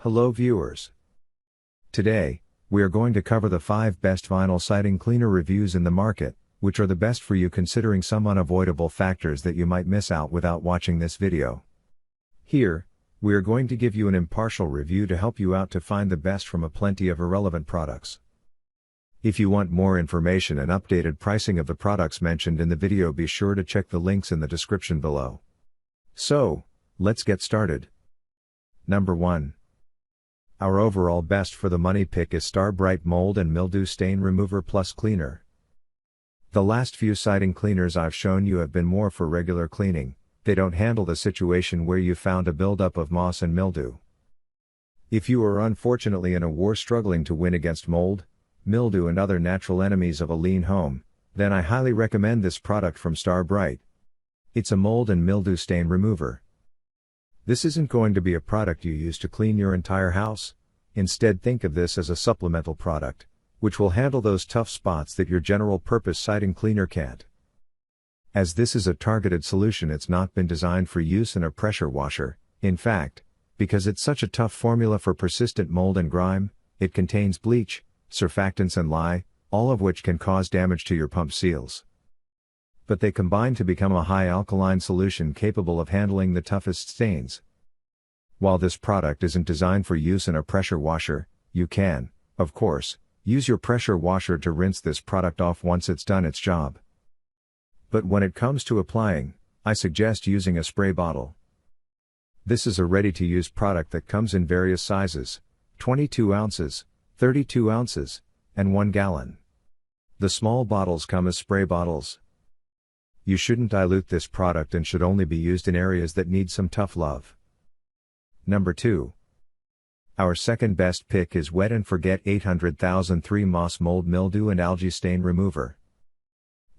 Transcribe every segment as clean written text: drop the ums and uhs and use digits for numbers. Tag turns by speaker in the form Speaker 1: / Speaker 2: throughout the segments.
Speaker 1: Hello viewers. Today, we are going to cover the 5 best vinyl siding cleaner reviews in the market, which are the best for you considering some unavoidable factors that you might miss out without watching this video. Here, we are going to give you an impartial review to help you out to find the best from a plenty of irrelevant products. If you want more information and updated pricing of the products mentioned in the video, be sure to check the links in the description below. So, let's get started. Number 1. Our overall best for the money pick is Brite Mold and Mildew Stain Remover Plus Cleaner. The last few siding cleaners I've shown you have been more for regular cleaning. They don't handle the situation where you found a buildup of moss and mildew. If you are unfortunately in a war struggling to win against mold, mildew and other natural enemies of a lean home, then I highly recommend this product from Brite. It's a mold and mildew stain remover. This isn't going to be a product you use to clean your entire house. Instead, think of this as a supplemental product, which will handle those tough spots that your general purpose siding cleaner can't. As this is a targeted solution, it's not been designed for use in a pressure washer. In fact, because it's such a tough formula for persistent mold and grime, it contains bleach, surfactants and lye, all of which can cause damage to your pump seals. But they combine to become a high alkaline solution capable of handling the toughest stains. While this product isn't designed for use in a pressure washer, you can, of course, use your pressure washer to rinse this product off once it's done its job. But when it comes to applying, I suggest using a spray bottle. This is a ready-to-use product that comes in various sizes: 22 ounces, 32 ounces, and 1 gallon. The small bottles come as spray bottles. You shouldn't dilute this product and should only be used in areas that need some tough love. Number 2. Our second best pick is Wet and Forget 800,003 Moss Mold Mildew and Algae Stain Remover.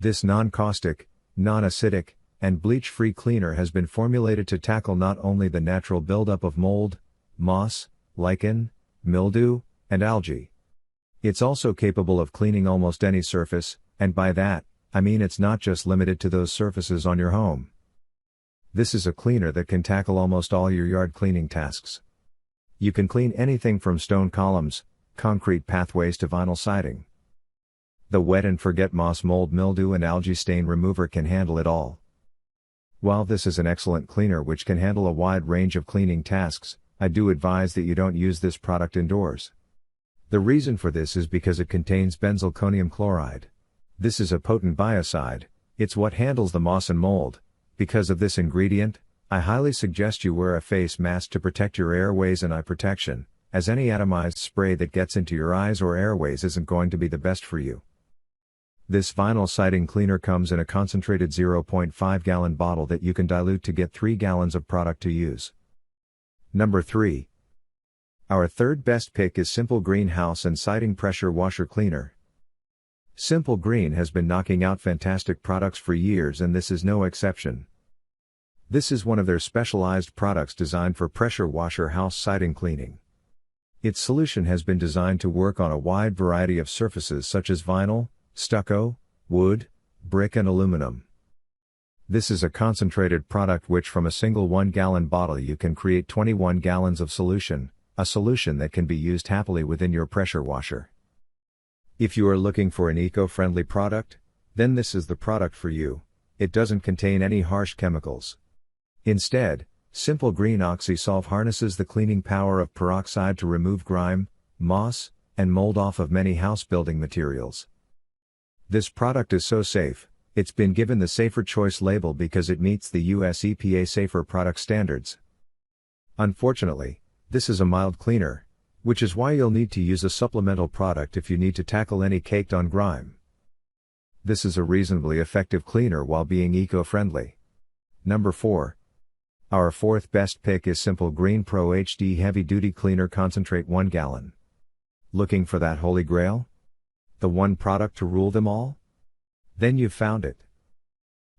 Speaker 1: This non-caustic, non-acidic, and bleach-free cleaner has been formulated to tackle not only the natural buildup of mold, moss, lichen, mildew, and algae. It's also capable of cleaning almost any surface, and by that, I mean it's not just limited to those surfaces on your home. This is a cleaner that can tackle almost all your yard cleaning tasks. You can clean anything from stone columns, concrete pathways to vinyl siding. The Wet and Forget Moss Mold Mildew and Algae Stain Remover can handle it all. While this is an excellent cleaner which can handle a wide range of cleaning tasks, I do advise that you don't use this product indoors. The reason for this is because it contains benzalkonium chloride. This is a potent biocide. It's what handles the moss and mold. Because of this ingredient, I highly suggest you wear a face mask to protect your airways and eye protection, as any atomized spray that gets into your eyes or airways isn't going to be the best for you. This vinyl siding cleaner comes in a concentrated 0.5 gallon bottle that you can dilute to get 3 gallons of product to use. Number 3. Our third best pick is Simple Green House and Siding Pressure Washer Cleaner. Simple Green has been knocking out fantastic products for years, and this is no exception. This is one of their specialized products designed for pressure washer house siding cleaning. Its solution has been designed to work on a wide variety of surfaces such as vinyl, stucco, wood, brick and aluminum. This is a concentrated product which from a single 1 gallon bottle you can create 21 gallons of solution, a solution that can be used happily within your pressure washer. If you are looking for an eco-friendly product, then this is the product for you. It doesn't contain any harsh chemicals. Instead, Simple Green Oxy-Solve harnesses the cleaning power of peroxide to remove grime, moss, and mold off of many house building materials. This product is so safe, it's been given the Safer Choice label because it meets the US EPA Safer Product Standards. Unfortunately, this is a mild cleaner, which is why you'll need to use a supplemental product if you need to tackle any caked-on grime. This is a reasonably effective cleaner while being eco-friendly. Number 4. Our fourth best pick is Simple Green Pro HD Heavy Duty Cleaner Concentrate 1 gallon. Looking for that holy grail? The one product to rule them all? Then you've found it.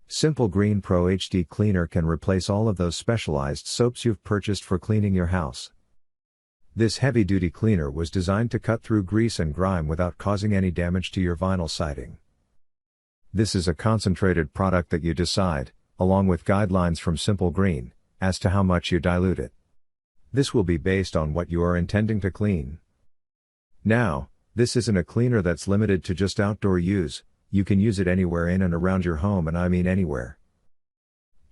Speaker 1: Simple Green Pro HD Cleaner can replace all of those specialized soaps you've purchased for cleaning your house. This heavy-duty cleaner was designed to cut through grease and grime without causing any damage to your vinyl siding. This is a concentrated product that you decide, along with guidelines from Simple Green, as to how much you dilute it. This will be based on what you are intending to clean. Now, this isn't a cleaner that's limited to just outdoor use, you can use it anywhere in and around your home, and I mean anywhere.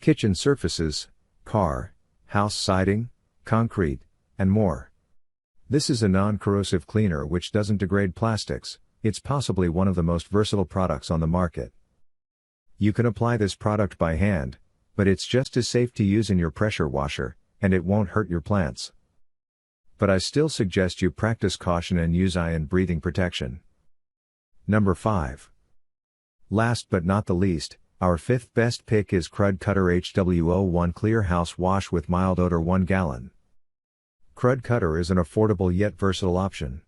Speaker 1: Kitchen surfaces, car, house siding, concrete, and more. This is a non-corrosive cleaner which doesn't degrade plastics. It's possibly one of the most versatile products on the market. You can apply this product by hand, but it's just as safe to use in your pressure washer, and it won't hurt your plants. But I still suggest you practice caution and use eye and breathing protection. Number 5. Last but not the least, our 5th best pick is Crud Cutter HW01 Clear House Wash with Mild Odor 1 gallon. Crud Cutter is an affordable yet versatile option.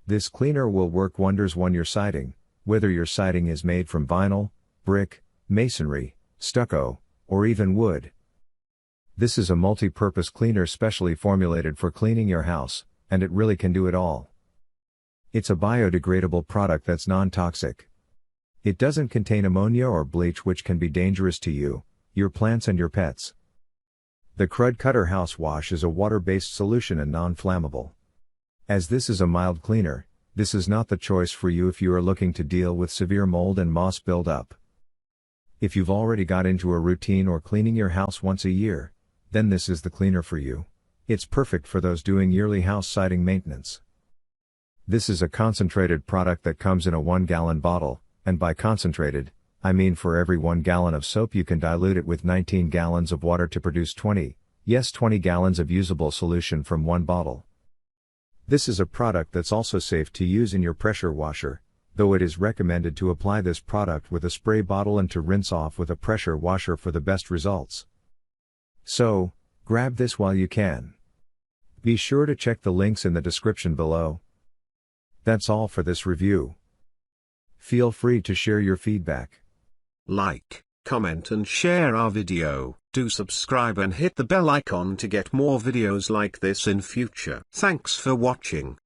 Speaker 1: This cleaner will work wonders on your siding, whether your siding is made from vinyl, brick, masonry, stucco, or even wood. This is a multi-purpose cleaner specially formulated for cleaning your house, and it really can do it all. It's a biodegradable product that's non-toxic. It doesn't contain ammonia or bleach, which can be dangerous to you, your plants and your pets. The Crud Cutter House Wash is a water-based solution and non-flammable. As this is a mild cleaner, this is not the choice for you if you are looking to deal with severe mold and moss buildup. If you've already got into a routine or cleaning your house once a year, then this is the cleaner for you. It's perfect for those doing yearly house siding maintenance. This is a concentrated product that comes in a 1-gallon bottle, and by concentrated, I mean for every 1 gallon of soap you can dilute it with 19 gallons of water to produce 20 gallons of usable solution from one bottle. This is a product that's also safe to use in your pressure washer, though it is recommended to apply this product with a spray bottle and to rinse off with a pressure washer for the best results. So, grab this while you can. Be sure to check the links in the description below. That's all for this review. Feel free to share your feedback.
Speaker 2: Like, comment and share our video. Do subscribe and hit the bell icon to get more videos like this in future. Thanks for watching.